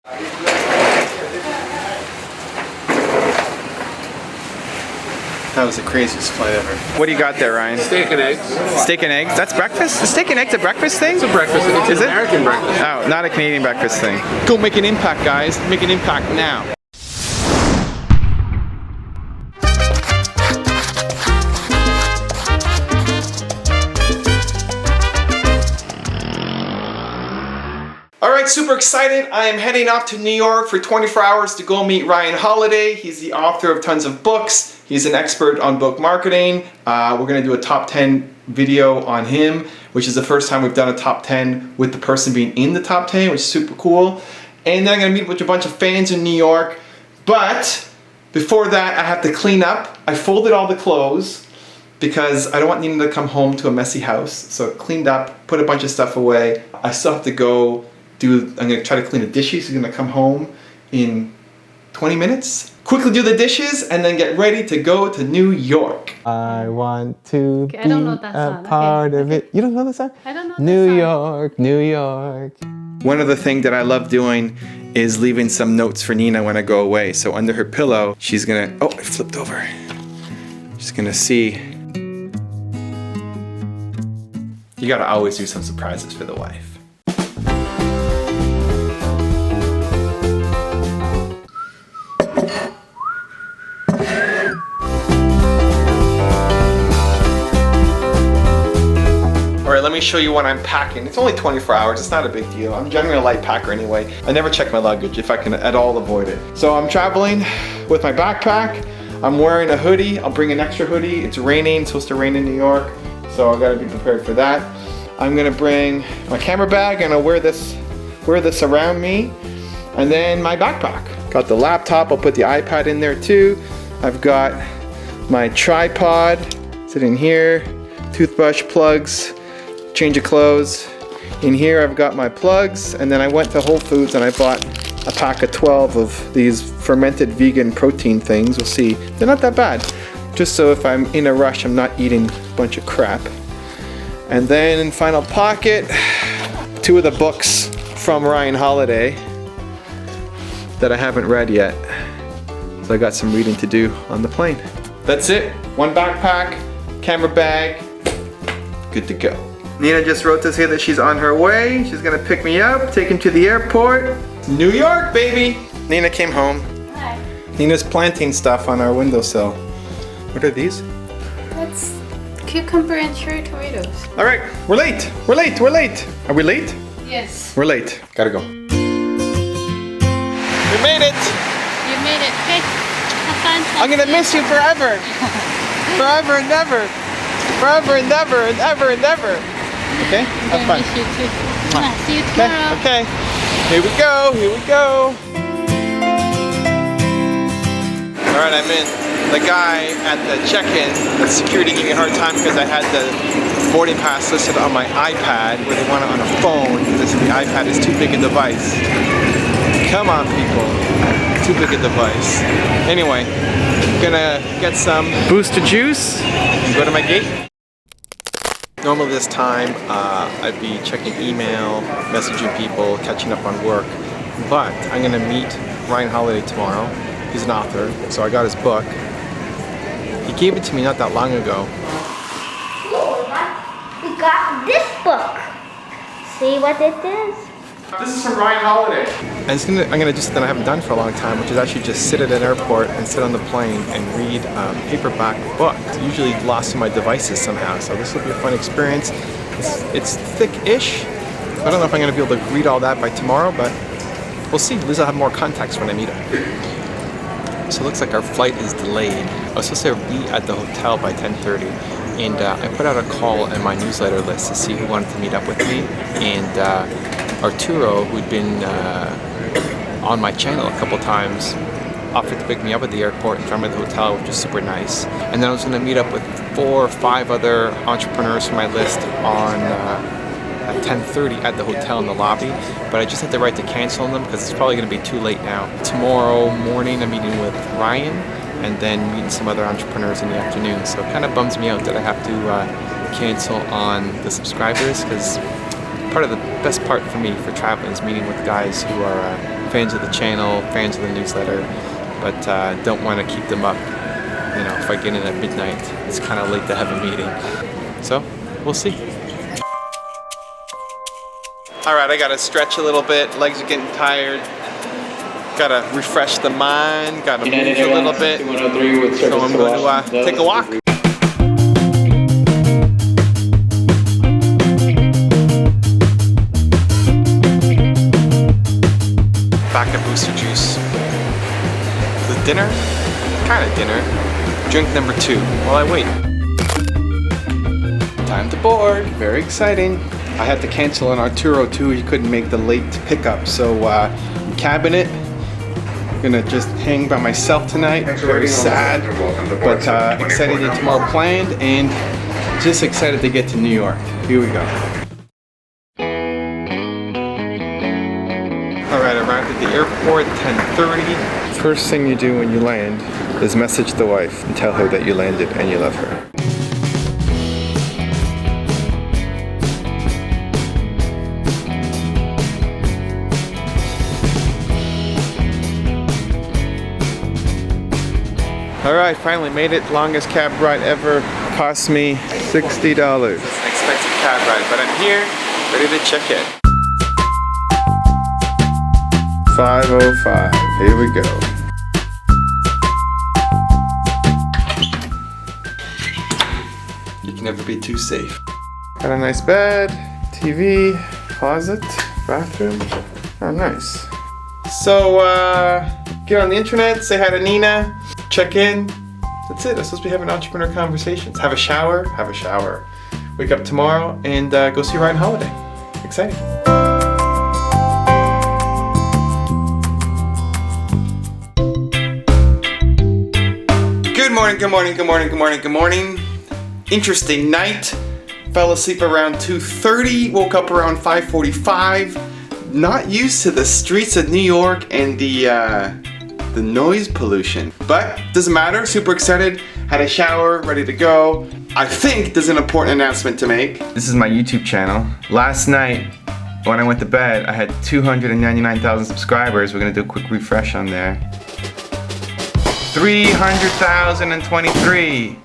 That was the craziest flight ever. What do you got there, Ryan? Steak and eggs. Steak and eggs? That's breakfast? Is steak and eggs a breakfast thing? It's a breakfast. It's an American breakfast. Oh, not a Canadian breakfast thing. Go make an impact, guys. Make an impact now. Alright, super excited. I am heading off to New York for 24 hours to go meet Ryan Holiday. He's the author of tons of books. He's an expert on book marketing. We're going to do a top 10 video on him, which is the first time we've done a top 10 with the person being in the top 10, which is super cool. And then I'm going to meet with a bunch of fans in New York. But before that, I have to clean up. I folded all the clothes because I don't want Nina to come home to a messy house. So cleaned up, put a bunch of stuff away. I still have to go I'm going to try to clean the dishes. He's going to come home in 20 minutes. Quickly do the dishes and then get ready to go to New York. I want to be a part of it. You don't know that song? I don't know New York, New York. One of the things that I love doing is leaving some notes for Nina when I go away. So under her pillow, she's going to... Oh, it flipped over. She's going to see... You got to always do some surprises for the wife. Alright, let me show you what I'm packing. It's only 24 hours, it's not a big deal. I'm generally a light packer anyway. I never check my luggage if I can at all avoid it. So I'm traveling with my backpack. I'm wearing a hoodie. I'll bring an extra hoodie. It's raining, it's supposed to rain in New York. So I gotta be prepared for that. I'm gonna bring my camera bag and I'll wear this around me. And then my backpack. Got the laptop, I'll put the iPad in there too. I've got my tripod sitting here, toothbrush, plugs, change of clothes. In here I've got my plugs, and then I went to Whole Foods and I bought a pack of 12 of these fermented vegan protein things. We'll see. They're not that bad. Just so if I'm in a rush, I'm not eating a bunch of crap. And then in final pocket, 2 of the books from Ryan Holiday that I haven't read yet. So I got some reading to do on the plane. That's it. 1 backpack, camera bag, good to go. Nina just wrote to say that she's on her way. She's gonna pick me up, take him to the airport. New York, baby! Nina came home. Hi. Nina's planting stuff on our windowsill. What are these? That's cucumber and cherry tomatoes. All right, we're late. We're late. We're late. Are we late? Yes. We're late. Gotta go. We made it. You made it. Okay. Have fun. I'm gonna miss you forever. Forever and never. Forever and never and ever and ever. Okay? Have fun. Miss you too. See you tomorrow. Okay. Here we go. Here we go. All right, I'm in. The guy at the check-in, the security gave me a hard time because I had the boarding pass listed on my iPad where they want it on a phone. This the iPad is too big a device. Come on, people. Too big a device. Anyway, I'm gonna get some Booster juice and go to my gate. Normally this time, I'd be checking email, messaging people, catching up on work, but I'm gonna meet Ryan Holiday tomorrow. He's an author, so I got his book. He gave it to me not that long ago. We got this book. See what it is? This is from Ryan Holiday. And I'm gonna do something I haven't done for a long time, which is actually just sit at an airport and sit on the plane and read a paperback book. It's usually lost in my devices somehow, so this will be a fun experience. It's thick-ish. I don't know if I'm gonna be able to read all that by tomorrow, but we'll see. At least I'll have more context when I meet him. So it looks like our flight is delayed. I was supposed to be at the hotel by 10:30, and I put out a call in my newsletter list to see who wanted to meet up with me, and Arturo, who'd been on my channel a couple times, offered to pick me up at the airport and drive me to the hotel, which is super nice. And then I was going to meet up with 4 or 5 other entrepreneurs from my list on at 10:30 at the hotel in the lobby, but I just had the right to cancel them because it's probably going to be too late now. Tomorrow morning I'm meeting with Ryan and then meeting some other entrepreneurs in the afternoon, so it kind of bums me out that I have to cancel on the subscribers, because part of the best part for me for traveling is meeting with guys who are fans of the channel, fans of the newsletter, but don't want to keep them up. You know, if I get in at midnight, it's kind of late to have a meeting. So, we'll see. All right, I gotta stretch a little bit. Legs are getting tired. Gotta refresh the mind. Gotta move a little bit. So I'm going to take a walk. Back at Booster Juice. The dinner? Kind of dinner. Drink number 2 while I wait. Time to board. Very exciting. I had to cancel on Arturo too. He couldn't make the late pickup, so I'm cabbing it. Gonna just hang by myself tonight. Very sad, but excited to get tomorrow planned, and just excited to get to New York. Here we go. All right, arrived at the airport, 10:30. First thing you do when you land is message the wife and tell her that you landed and you love her. All right, finally made it. Longest cab ride ever. Cost me $60. Expensive cab ride, but I'm here, ready to check in. 5:05. Here we go. You can never be too safe. Got a nice bed, TV, closet, bathroom. Oh, nice. So, get on the internet, say hi to Nina. Check in. That's it. I'm supposed to be having entrepreneur conversations. Have a shower. Wake up tomorrow and go see Ryan Holiday. Exciting. Good morning. Interesting night. Fell asleep around 2:30. Woke up around 5:45. Not used to the streets of New York and the noise pollution, but doesn't matter. Super excited. Had a shower, ready to go. I think there's an important announcement to make. This is my YouTube channel. Last night when I went to bed, I had 299,000 subscribers. We're gonna do a quick refresh on there. 300,023.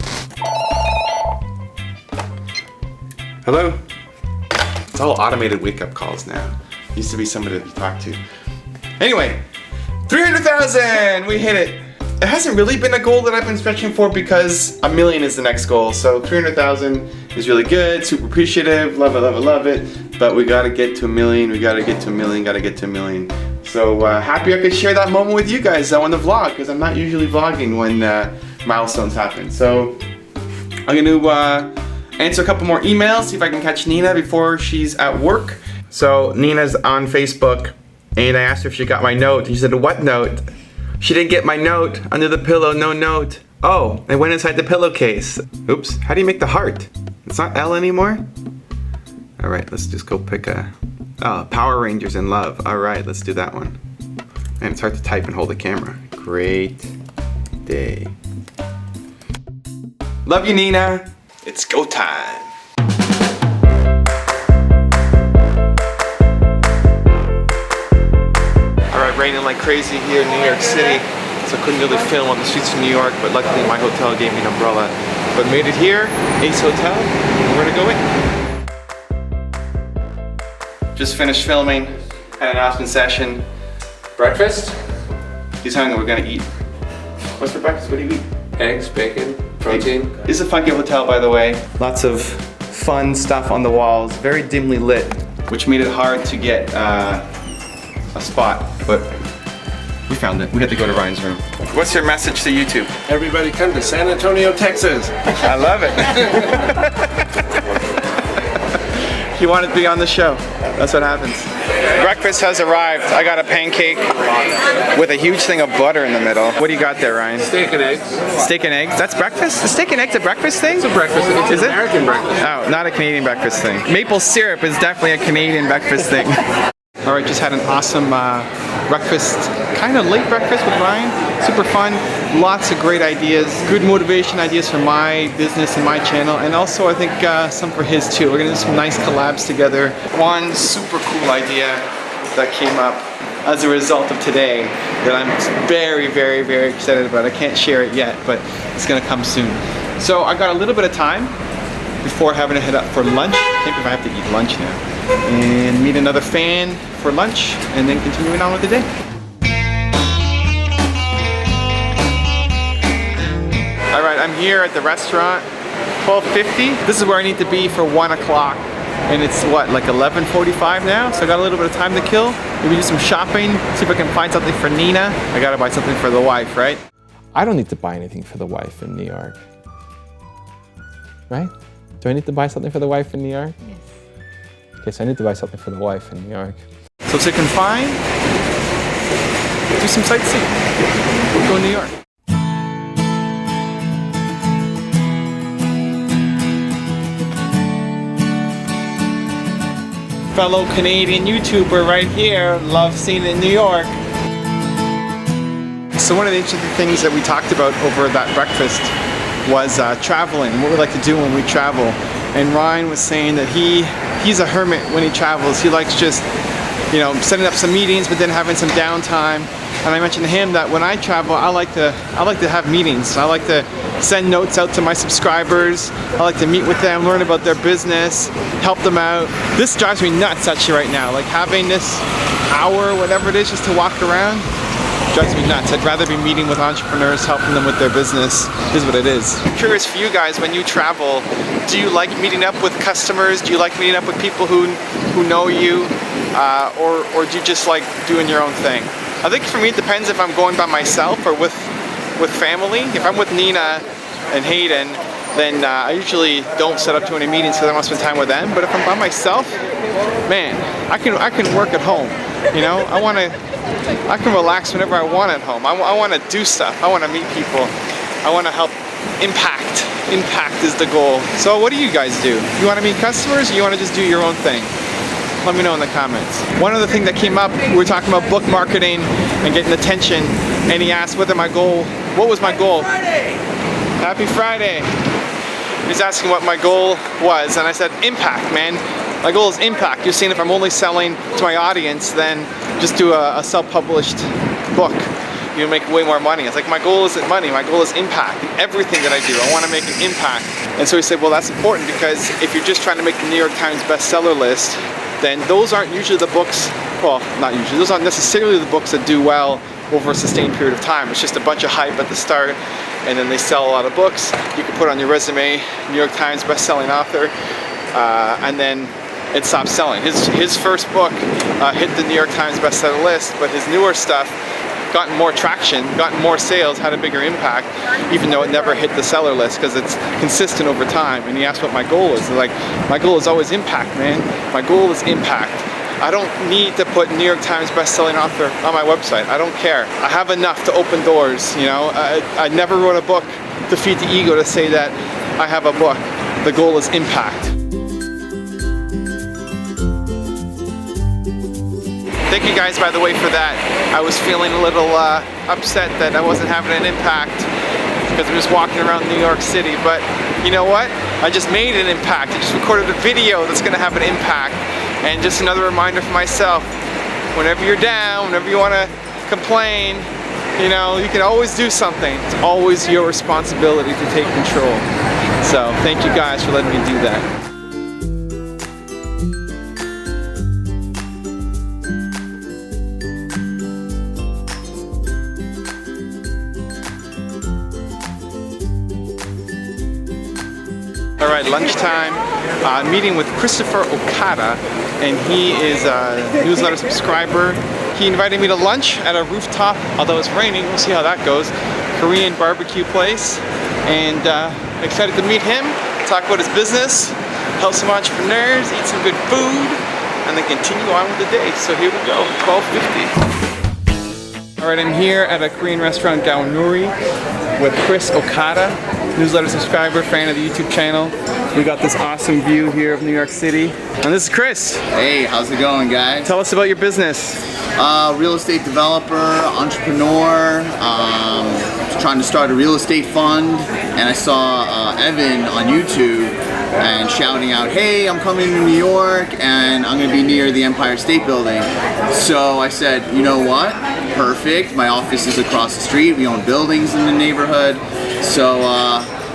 Hello? It's all automated wake-up calls now. Used to be somebody to talk to. Anyway, 300,000! We hit it. It hasn't really been a goal that I've been stretching for because 1 million is the next goal. So 300,000 is really good, super appreciative, love it. But we gotta get to 1 million, gotta get to 1 million. So happy I could share that moment with you guys on the vlog, because I'm not usually vlogging when milestones happen. So I'm gonna answer a couple more emails, see if I can catch Nina before she's at work. So Nina's on Facebook, and I asked her if she got my note, and she said, what note? She didn't get my note. Under the pillow, no note. Oh, it went inside the pillowcase. Oops, how do you make the heart? It's not L anymore? All right, let's just go pick a, Power Rangers in Love. All right, let's do that one. And it's hard to type and hold the camera. Great day. Love you, Nina. It's go time. Raining like crazy here in New York City, so I couldn't really film on the streets of New York, but luckily my hotel gave me an umbrella. But made it here, Ace Hotel, and we're gonna go in. Just finished filming, had an announcement session. Breakfast? He's hungry, we're gonna eat. What's for breakfast? What do you eat? Eggs, bacon, protein. This is a funky hotel, by the way. Lots of fun stuff on the walls, very dimly lit, which made it hard to get a spot, but we found it. We had to go to Ryan's room. What's your message to YouTube? Everybody come to San Antonio, Texas. I love it. He wanted to be on the show. That's what happens. Breakfast has arrived. I got a pancake with a huge thing of butter in the middle. What do you got there, Ryan? Steak and eggs. Steak and eggs? That's breakfast? Is steak and eggs a breakfast thing? It's a breakfast. It's is an American breakfast. Oh, not a Canadian breakfast thing. Maple syrup is definitely a Canadian breakfast thing. All right, just had an awesome breakfast, kind of late breakfast with Ryan. Super fun, lots of great ideas, good motivation ideas for my business and my channel, and also I think some for his too. We're gonna do some nice collabs together. One super cool idea that came up as a result of today that I'm very, very, very excited about. I can't share it yet, but it's gonna come soon. So I got a little bit of time before having to head up for lunch. I can't believe I have to eat lunch now. And meet another fan for lunch, and then continuing on with the day. All right, I'm here at the restaurant, 12:50. This is where I need to be for 1 o'clock. And it's what, like 11:45 now? So I got a little bit of time to kill. Maybe do some shopping, see if I can find something for Nina. I gotta buy something for the wife, right? I don't need to buy anything for the wife in New York. Right? Do I need to buy something for the wife in New York? Yes. Okay, so I need to buy something for the wife in New York. So if I can find, do some sightseeing. We'll go to New York. Fellow Canadian YouTuber right here, love seeing it in New York. So one of the interesting things that we talked about over that breakfast was traveling, and what we like to do when we travel. And Ryan was saying that he's a hermit when he travels. He likes just, you know, setting up some meetings, but then having some downtime. And I mentioned to him that when I travel, I like to have meetings. I like to send notes out to my subscribers. I like to meet with them, learn about their business, help them out. This drives me nuts actually right now. Like having this hour, whatever it is, just to walk around, drives me nuts. I'd rather be meeting with entrepreneurs, helping them with their business. This is what it is. I'm curious for you guys, when you travel, do you like meeting up with customers? Do you like meeting up with people who know you? Or do you just like doing your own thing? I think for me it depends if I'm going by myself or with family. If I'm with Nina and Hayden, then I usually don't set up too many meetings because I want to spend time with them. But if I'm by myself, man, I can work at home. You know, I can relax whenever I want at home. I want to do stuff. I want to meet people. I want to help impact. Impact is the goal. So what do you guys do? You want to meet customers, or you want to just do your own thing? Let me know in the comments. One other thing that came up, we were talking about book marketing and getting attention, and he asked what was my goal? Happy Friday. He was asking what my goal was, and I said, impact, man. My goal is impact. You're seeing if I'm only selling to my audience, then just do a self-published book. You'll make way more money. It's like, my goal isn't money, my goal is impact. In everything that I do, I want to make an impact. And so he said, well, that's important because if you're just trying to make the New York Times bestseller list, then those aren't usually the books, well, not usually, those aren't necessarily the books that do well over a sustained period of time. It's just a bunch of hype at the start, and then they sell a lot of books. You can put on your resume, New York Times best-selling author, and then it stops selling. His first book hit the New York Times bestseller list, but his newer stuff gotten more traction, gotten more sales, had a bigger impact, even though it never hit the seller list because it's consistent over time. And he asked what my goal is. Like, my goal is always impact, man. My goal is impact. I don't need to put New York Times best-selling author on my website. I don't care. I have enough to open doors, you know. I never wrote a book to feed the ego to say that I have a book. The goal is impact. Thank you guys, by the way, for that. I was feeling a little upset that I wasn't having an impact because I'm just walking around New York City, but you know what? I just made an impact. I just recorded a video that's gonna have an impact. And just another reminder for myself, whenever you're down, whenever you wanna complain, you know, you can always do something. It's always your responsibility to take control. So thank you guys for letting me do that. All right, lunchtime, meeting with Christopher Okada, and he is a newsletter subscriber. He invited me to lunch at a rooftop, although it's raining. We'll see how that goes. Korean barbecue place, and excited to meet him, talk about his business, help some entrepreneurs, eat some good food, and then continue on with the day. So here we go, 12:50. All right, I'm here at a Korean restaurant, Gaonuri, with Chris Okada, newsletter subscriber, fan of the YouTube channel. We got this awesome view here of New York City. And this is Chris. Hey, how's it going, guys? Tell us about your business. Real estate developer, entrepreneur, trying to start a real estate fund, and I saw Evan on YouTube and shouting out, hey, I'm coming to New York and I'm gonna be near the Empire State Building. So I said, you know what? Perfect. My office is across the street. We own buildings in the neighborhood. So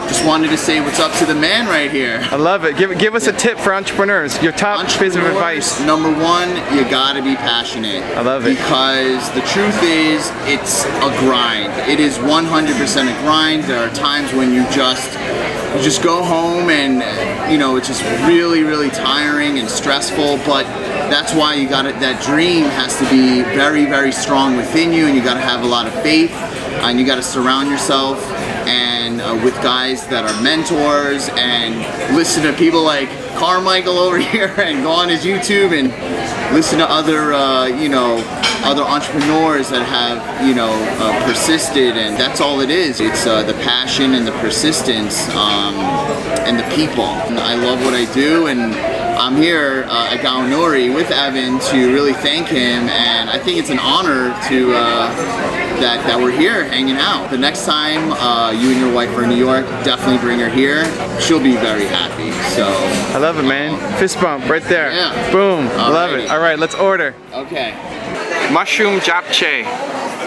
just wanted to say what's up to the man right here. I love it. Give us a tip for entrepreneurs. Your top piece of advice. Number one, you gotta be passionate. I love it. Because the truth is, it's a grind. It is 100% a grind. There are times when you just go home and you know it's just really, really tiring and stressful. But that's why you got it. That dream has to be very, very strong within you, and you got to have a lot of faith, and you got to surround yourself and with guys that are mentors, and listen to people like Carmichael over here, and go on his YouTube and listen to other other entrepreneurs that have persisted. And that's all it is. It's the passion and the persistence and the people. And I love what I do, and I'm here at Gaonori with Evan to really thank him, and I think it's an honor to that we're here hanging out. The next time you and your wife are in New York, definitely bring her here. She'll be very happy. So I love it, man. Fist bump right there. Yeah. Boom. Alrighty. Love it. All right, let's order. Okay. Mushroom japchae.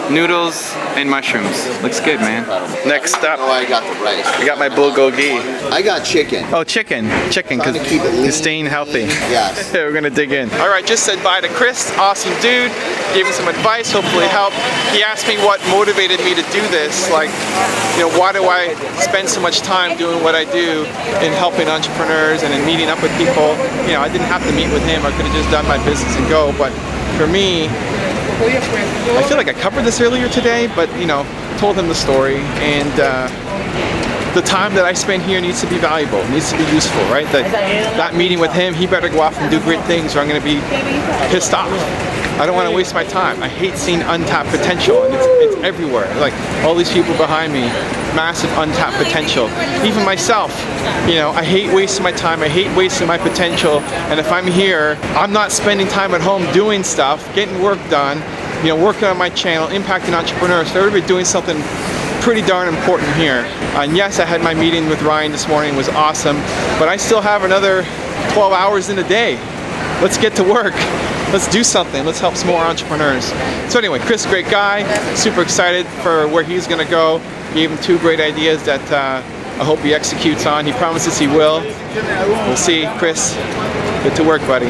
Noodles and mushrooms. Looks good, man. Next up, Oh, I got the rice. I got my bulgogi. I got chicken. Oh, chicken, because Trying to keep it lean. it's staying healthy. Yes. We're gonna dig in. All right, just said bye to Chris. Awesome dude. Gave me some advice. Hopefully it helped. He asked me what motivated me to do this. Like, why do I spend so much time doing what I do in helping entrepreneurs and in meeting up with people? I didn't have to meet with him. I could have just done my business and go. But for me, I feel like I covered this earlier today, but told him the story, and the time that I spend here needs to be valuable, needs to be useful, right? That meeting with him, he better go off and do great things, or I'm going to be pissed off. I don't want to waste my time. I hate seeing untapped potential, and it's everywhere. Like all these people behind me, massive untapped potential. Even myself, I hate wasting my time. I hate wasting my potential. And if I'm here, I'm not spending time at home doing stuff, getting work done, working on my channel, impacting entrepreneurs. So everybody doing something pretty darn important here. And yes, I had my meeting with Ryan this morning. It was awesome, but I still have another 12 hours in a day. Let's get to work. Let's do something. Let's help some more entrepreneurs. So anyway, Chris, great guy. Super excited for where he's going to go. Gave him 2 great ideas that I hope he executes on. He promises he will. We'll see. Chris, get to work, buddy.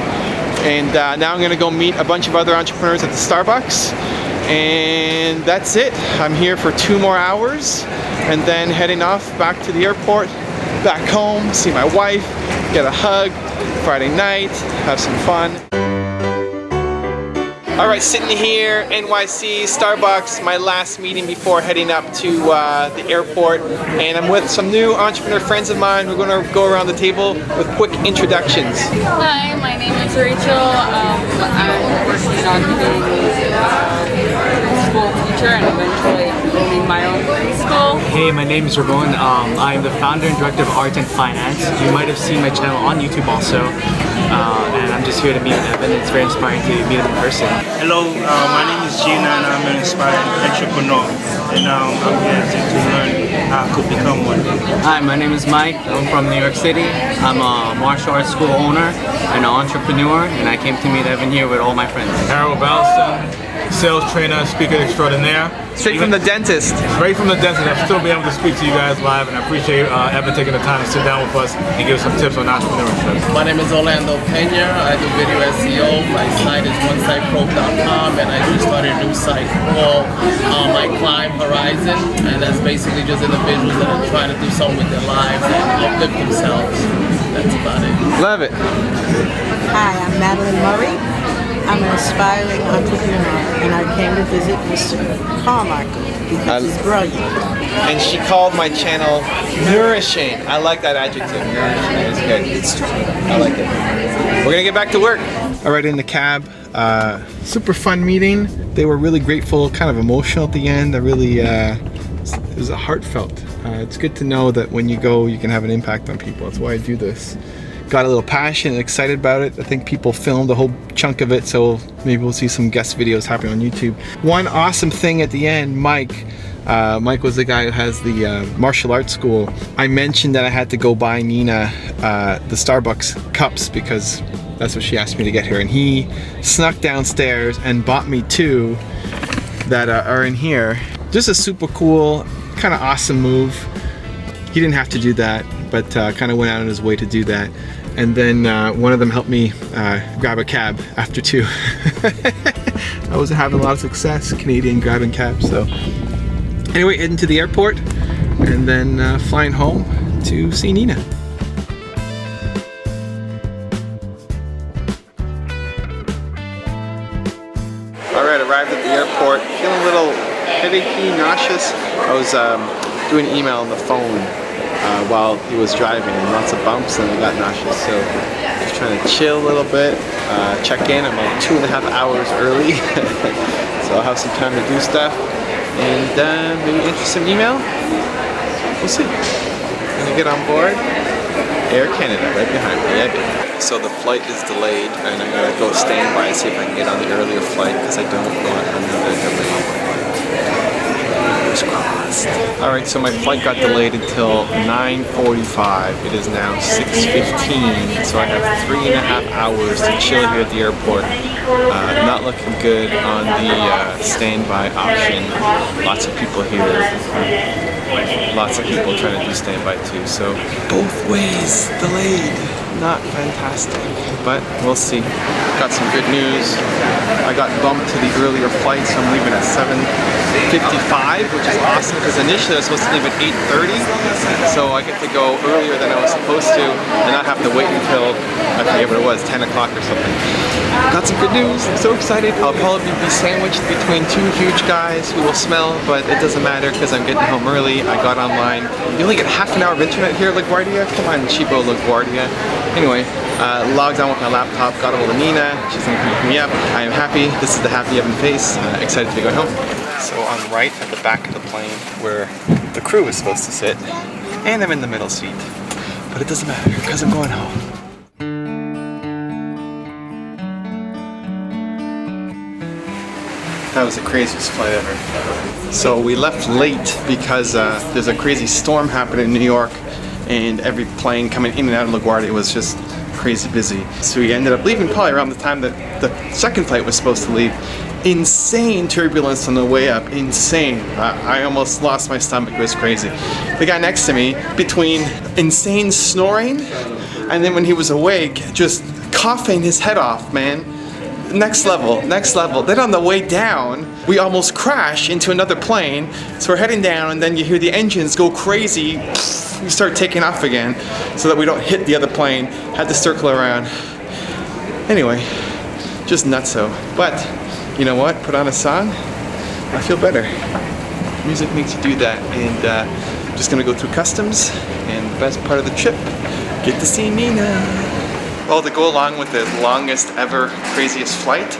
And now I'm going to go meet a bunch of other entrepreneurs at the Starbucks. And that's it. I'm here for 2 more hours, and then heading off back to the airport, back home, see my wife, get a hug, Friday night, have some fun. All right, sitting here, NYC, Starbucks, my last meeting before heading up to the airport. And I'm with some new entrepreneur friends of mine. We're gonna go around the table with quick introductions. Hi, my name is Rachel. I'm working on being a school teacher and eventually owning my own school. Hey, my name is Ramon. I am the founder and director of Art and Finance. You might have seen my channel on YouTube also. And I'm just here to meet with Evan. It's very inspiring to meet him in person. Hello, my name is Gina, and I'm an inspired entrepreneur. And I'm here to learn how I could become one. Hi, my name is Mike. I'm from New York City. I'm a martial arts school owner and an entrepreneur, and I came to meet Evan here with all my friends. Harold Balston, sales trainer, speaker extraordinaire. Straight from the dentist. Straight from the dentist. I'll still be able to speak to you guys live, and I appreciate Evan taking the time to sit down with us and give us some tips on entrepreneurship. My name is Orlando Pena. I do video SEO. My site is onesitepro.com, and I just started a new site called My Climb Horizon, and that's basically just individuals that are trying to do something with their lives and uplift themselves. That's about it. Love it. Hi, I'm Madeline Murray. I'm an aspiring entrepreneur, and I came to visit Mr. Carmichael because he's brilliant. And she called my channel nourishing. I like that adjective. Nourishing is good. I like it. We're gonna get back to work. All right, in the cab. Super fun meeting. They were really grateful, kind of emotional at the end. I really, it was a heartfelt. It's good to know that when you go, you can have an impact on people. That's why I do this. Got a little passionate and excited about it. I think people filmed a whole chunk of it, so maybe we'll see some guest videos happening on YouTube. One awesome thing at the end, Mike Mike was the guy who has the martial arts school. I mentioned that I had to go buy Nina the Starbucks cups because that's what she asked me to get her, and he snuck downstairs and bought me 2 that are in here. Just a super cool, kind of awesome move. He didn't have to do that, but kind of went out on his way to do that. And then one of them helped me grab a cab after 2. I was having a lot of success Canadian grabbing cabs. So anyway, heading to the airport and then flying home to see Nina. Alright, arrived at the airport, feeling a little headachy, nauseous. I was doing email on the phone while he was driving, and lots of bumps, and I got nauseous. So just trying to chill a little bit, check in. I'm like 2.5 hours early, so I'll have some time to do stuff, and maybe answer some email. We'll see. I'm gonna get on board. Air Canada, right behind me. Yeah. So the flight is delayed, and I'm gonna go standby and see if I can get on the earlier flight because I don't want another delay. Fingers crossed. All right, so my flight got delayed until 9:45. It is now 6:15, so I have 3.5 hours to chill here at the airport. Not looking good on the standby option. Lots of people here. Lots of people trying to do standby too, so both ways delayed. Not fantastic, but we'll see. Got some good news. I got bumped to the earlier flight, so I'm leaving at 7:55, which is awesome because initially I was supposed to leave at 8:30, so I get to go earlier than I was supposed to and not have to wait until, I forget what it was, 10 o'clock or something. Got some good news. I'm so excited. I'll probably be sandwiched between 2 huge guys who will smell, but it doesn't matter because I'm getting home early. I got online. You only get half an hour of internet here at LaGuardia. Come on, cheapo LaGuardia. Anyway, logged on with my laptop, got a hold of Nina. She's gonna come pick me up. I am happy. This is the happy Evan face. Excited to be going home. So I'm right at the back of the plane where the crew is supposed to sit, and I'm in the middle seat. But it doesn't matter because I'm going home. That was the craziest flight ever. So we left late because there's a crazy storm happening in New York, and every plane coming in and out of LaGuardia was just crazy busy. So we ended up leaving probably around the time that the second flight was supposed to leave. Insane turbulence on the way up, insane. I almost lost my stomach, it was crazy. The guy next to me, between insane snoring and then when he was awake, just coughing his head off, man. Next level, next level. Then on the way down, we almost crash into another plane. So we're heading down and then you hear the engines go crazy. We start taking off again so that we don't hit the other plane. Had to circle around. Anyway, just nutso. But you know what? Put on a song, I feel better. Music makes you do that. And I'm just gonna go through customs, and the best part of the trip, get to see Nina. Well, to go along with the longest ever, craziest flight,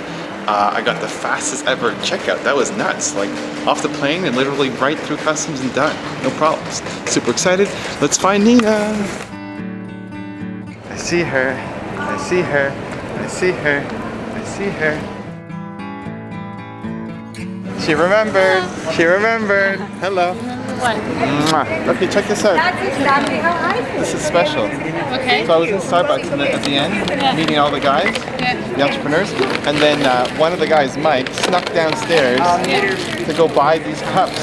I got the fastest ever checkout. That was nuts. Like off the plane and literally right through customs and done. No problems. Super excited. Let's find Nina. I see her. I see her. I see her. I see her. She remembered. She remembered. Hello. What? Mwah. Okay, check this out. That's exactly how I feel. This is special. Okay. So I was in Starbucks at the end, meeting all the guys, the entrepreneurs, and then one of the guys, Mike, snuck downstairs to go buy these cups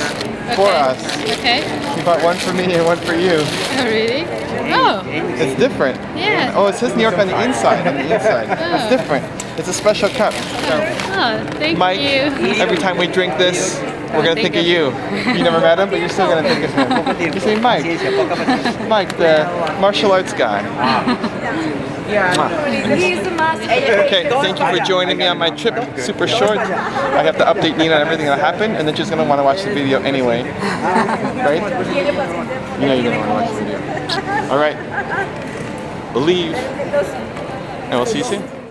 for us. Okay. He bought one for me and one for you. Oh, really? Oh. It's different. Yeah. Oh, it says New York on the inside. It's different. It's a special cup. So, Oh, thank Mike, you. every time we drink this, we're gonna think of you. You never met him, but you're still gonna think of him. You say Mike. Mike, the martial arts guy. Okay, thank you for joining me on my trip. Super short. I have to update Nina on everything that happened, and then she's gonna want to watch the video anyway. Right? You know you're gonna want to watch the video. All right. Believe, and we'll see you soon.